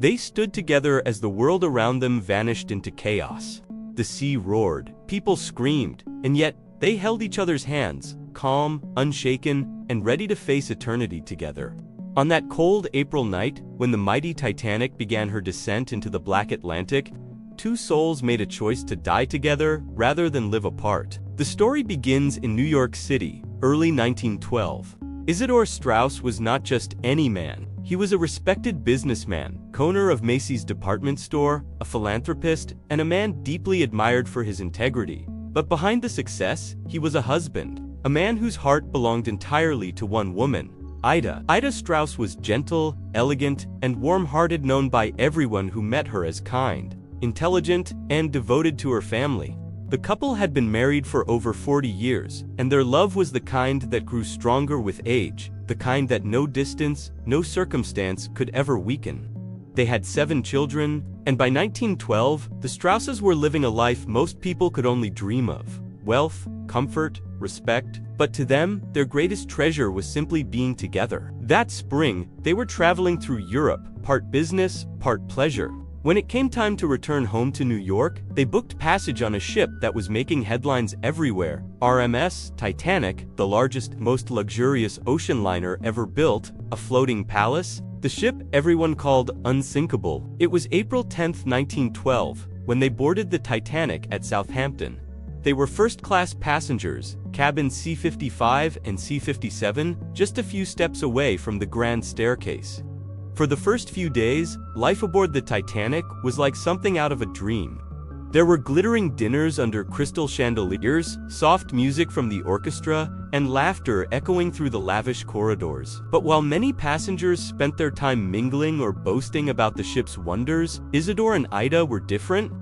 They stood together as the world around them vanished into chaos. The sea roared, people screamed, and yet they held each other's hands, calm, unshaken, and ready to face eternity together. On that cold April night, when the mighty Titanic began her descent into the black Atlantic, two souls made a choice to die together rather than live apart. The story begins in New York City, early 1912. Isidor Straus was not just any man. He was a respected businessman, owner of Macy's department store, a philanthropist, and a man deeply admired for his integrity. But behind the success, he was a husband, a man whose heart belonged entirely to one woman, Ida. Ida Straus was gentle, elegant, and warm-hearted, known by everyone who met her as kind, intelligent, and devoted to her family. The couple had been married for over 40 years, and their love was the kind that grew stronger with age, the kind that no distance, no circumstance could ever weaken. They had 7 children, and by 1912, the Strauses were living a life most people could only dream of: wealth, comfort, respect. But to them, their greatest treasure was simply being together. That spring, they were traveling through Europe, part business, part pleasure. When it came time to return home to New York, they booked passage on a ship that was making headlines everywhere. RMS Titanic, the largest, most luxurious ocean liner ever built, a floating palace, the ship everyone called unsinkable. It was April 10, 1912, when they boarded the Titanic at Southampton. They were first-class passengers, cabins C-55 and C-57, just a few steps away from the grand staircase. For the first few days, life aboard the Titanic was like something out of a dream. There were glittering dinners under crystal chandeliers, soft music from the orchestra, and laughter echoing through the lavish corridors. But while many passengers spent their time mingling or boasting about the ship's wonders, Isidor and Ida were different.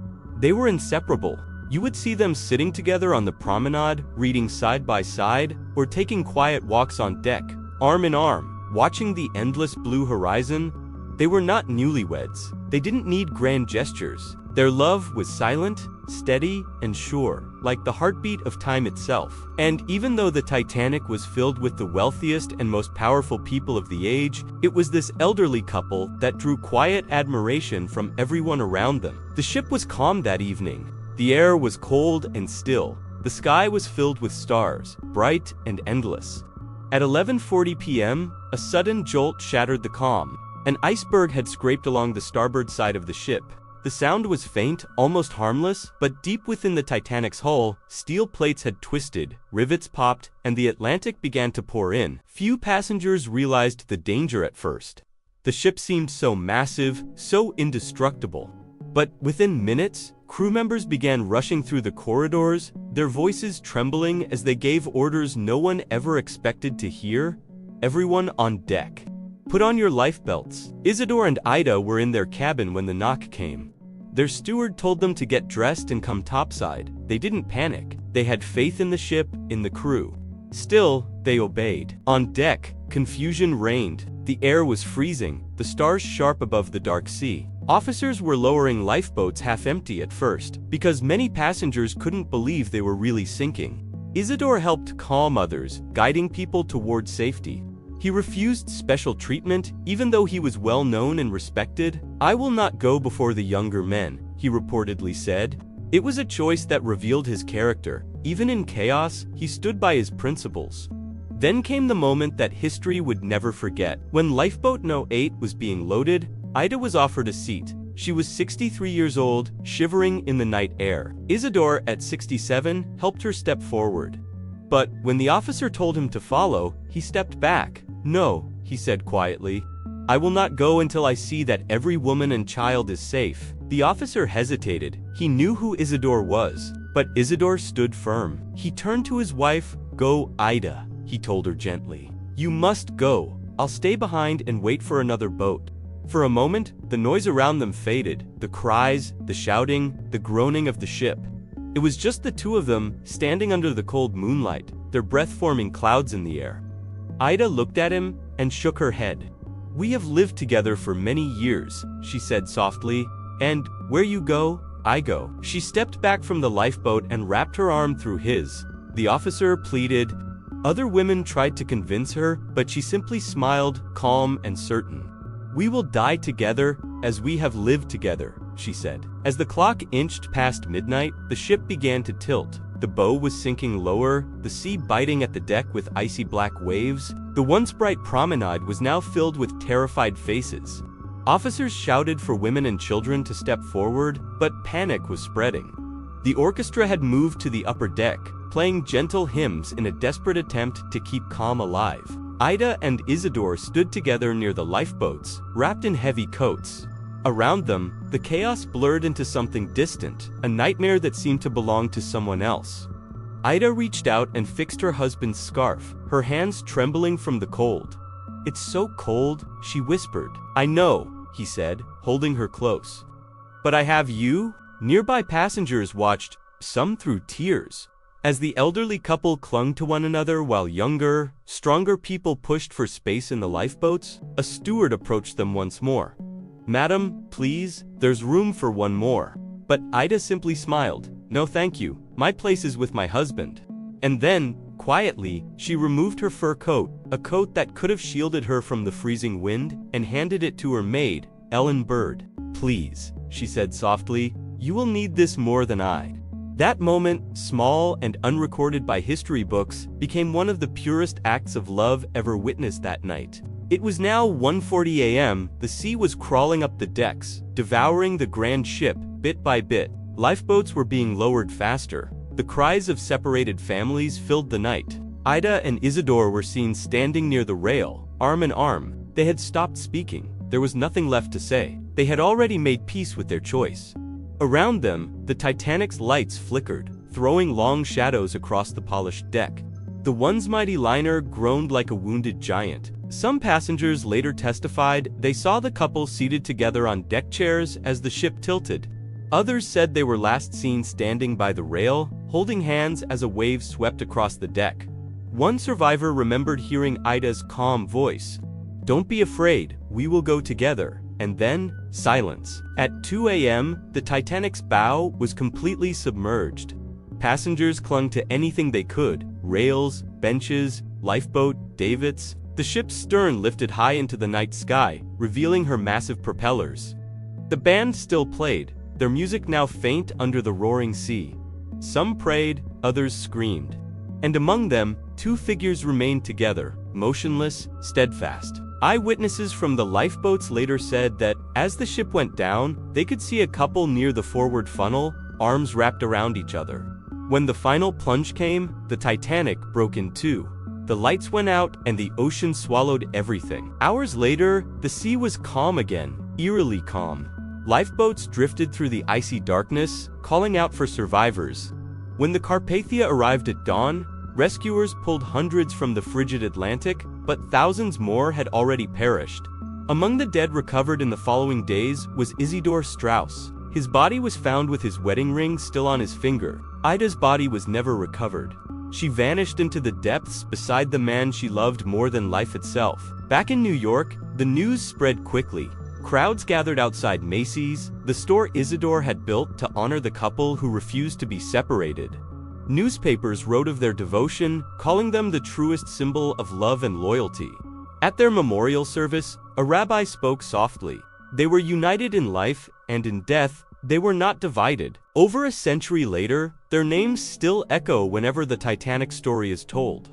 They were inseparable. You would see them sitting together on the promenade, reading side by side, or taking quiet walks on deck, arm in arm, watching the endless blue horizon. They were not newlyweds. They didn't need grand gestures. Their love was silent, steady, and sure, like the heartbeat of time itself. And even though the Titanic was filled with the wealthiest and most powerful people of the age, it was this elderly couple that drew quiet admiration from everyone around them. The ship was calm that evening. The air was cold and still. The sky was filled with stars, bright and endless. At 11:40 p.m., a sudden jolt shattered the calm. An iceberg had scraped along the starboard side of the ship. The sound was faint, almost harmless, but deep within the Titanic's hull, steel plates had twisted, rivets popped, and the Atlantic began to pour in. Few passengers realized the danger at first. The ship seemed so massive, so indestructible. But within minutes, crew members began rushing through the corridors, their voices trembling as they gave orders no one ever expected to hear. Everyone on deck. Put on your lifebelts. Isidor and Ida were in their cabin when the knock came. Their steward told them to get dressed and come topside. They didn't panic. They had faith in the ship, in the crew. Still, they obeyed. On deck, confusion reigned. The air was freezing, the stars sharp above the dark sea. Officers were lowering lifeboats half empty at first, because many passengers couldn't believe they were really sinking. Isidor helped calm others, guiding people toward safety. He refused special treatment, even though he was well known and respected. "I will not go before the younger men," he reportedly said. It was a choice that revealed his character. Even in chaos, he stood by his principles. Then came the moment that history would never forget. When Lifeboat No. 8 was being loaded, Ida was offered a seat. She was 63 years old, shivering in the night air. Isidor, at 67, helped her step forward. But when the officer told him to follow, he stepped back. "No," he said quietly. "I will not go until I see that every woman and child is safe." The officer hesitated. He knew who Isidor was, but Isidor stood firm. He turned to his wife. "Go, Ida," he told her gently. "You must go. I'll stay behind and wait for another boat." For a moment, the noise around them faded, the cries, the shouting, the groaning of the ship. It was just the two of them, standing under the cold moonlight, their breath forming clouds in the air. Ida looked at him and shook her head. "We have lived together for many years," she said softly, "and where you go, I go." She stepped back from the lifeboat and wrapped her arm through his. The officer pleaded. Other women tried to convince her, but she simply smiled, calm and certain. "We will die together, as we have lived together," she said. As the clock inched past midnight, the ship began to tilt. The bow was sinking lower, the sea biting at the deck with icy black waves. The once bright promenade was now filled with terrified faces. Officers shouted for women and children to step forward, but panic was spreading. The orchestra had moved to the upper deck, playing gentle hymns in a desperate attempt to keep calm alive. Ida and Isidor stood together near the lifeboats, wrapped in heavy coats. Around them, the chaos blurred into something distant, a nightmare that seemed to belong to someone else. Ida reached out and fixed her husband's scarf, her hands trembling from the cold. "It's so cold," she whispered. "I know," he said, holding her close. "But I have you?" Nearby passengers watched, some through tears, as the elderly couple clung to one another while younger, stronger people pushed for space in the lifeboats. A steward approached them once more. "Madam, please, there's room for one more." But Ida simply smiled. "No thank you, my place is with my husband." And then, quietly, she removed her fur coat, a coat that could have shielded her from the freezing wind, and handed it to her maid, Ellen Bird. "Please," she said softly, "you will need this more than I." That moment, small and unrecorded by history books, became one of the purest acts of love ever witnessed that night. It was now 1:40 a.m., the sea was crawling up the decks, devouring the grand ship, bit by bit. Lifeboats were being lowered faster. The cries of separated families filled the night. Ida and Isidor were seen standing near the rail, arm in arm. They had stopped speaking. There was nothing left to say. They had already made peace with their choice. Around them, the Titanic's lights flickered, throwing long shadows across the polished deck. The once mighty liner groaned like a wounded giant. Some passengers later testified they saw the couple seated together on deck chairs as the ship tilted. Others said they were last seen standing by the rail, holding hands as a wave swept across the deck. One survivor remembered hearing Ida's calm voice, "Don't be afraid, we will go together." And then, silence. At 2 a.m., the Titanic's bow was completely submerged. Passengers clung to anything they could: rails, benches, lifeboat, davits. The ship's stern lifted high into the night sky, revealing her massive propellers. The band still played, their music now faint under the roaring sea. Some prayed, others screamed. And among them, two figures remained together, motionless, steadfast. Eyewitnesses from the lifeboats later said that, as the ship went down, they could see a couple near the forward funnel, arms wrapped around each other. When the final plunge came, the Titanic broke in two. The lights went out, and the ocean swallowed everything. Hours later, the sea was calm again, eerily calm. Lifeboats drifted through the icy darkness, calling out for survivors. When the Carpathia arrived at dawn, rescuers pulled hundreds from the frigid Atlantic, but thousands more had already perished. Among the dead recovered in the following days was Isidor Straus. His body was found with his wedding ring still on his finger. Ida's body was never recovered. She vanished into the depths beside the man she loved more than life itself. Back in New York, the news spread quickly. Crowds gathered outside Macy's, the store Isidor had built to honor the couple who refused to be separated. Newspapers wrote of their devotion, calling them the truest symbol of love and loyalty. At their memorial service, a rabbi spoke softly. They were united in life, and in death, they were not divided. Over a century later, their names still echo whenever the Titanic story is told.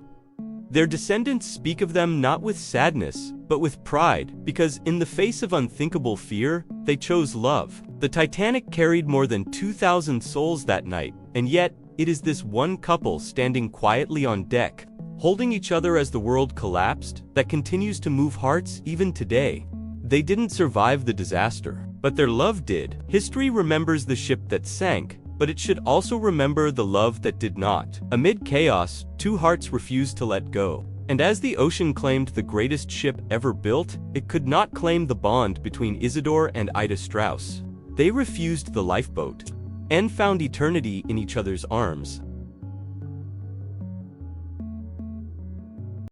Their descendants speak of them not with sadness, but with pride, because in the face of unthinkable fear, they chose love. The Titanic carried more than 2,000 souls that night, and yet, it is this one couple standing quietly on deck, holding each other as the world collapsed, that continues to move hearts even today. They didn't survive the disaster, but their love did. History remembers the ship that sank, but it should also remember the love that did not. Amid chaos, two hearts refused to let go. And as the ocean claimed the greatest ship ever built, it could not claim the bond between Isidor and Ida Straus. They refused the lifeboat, and found eternity in each other's arms.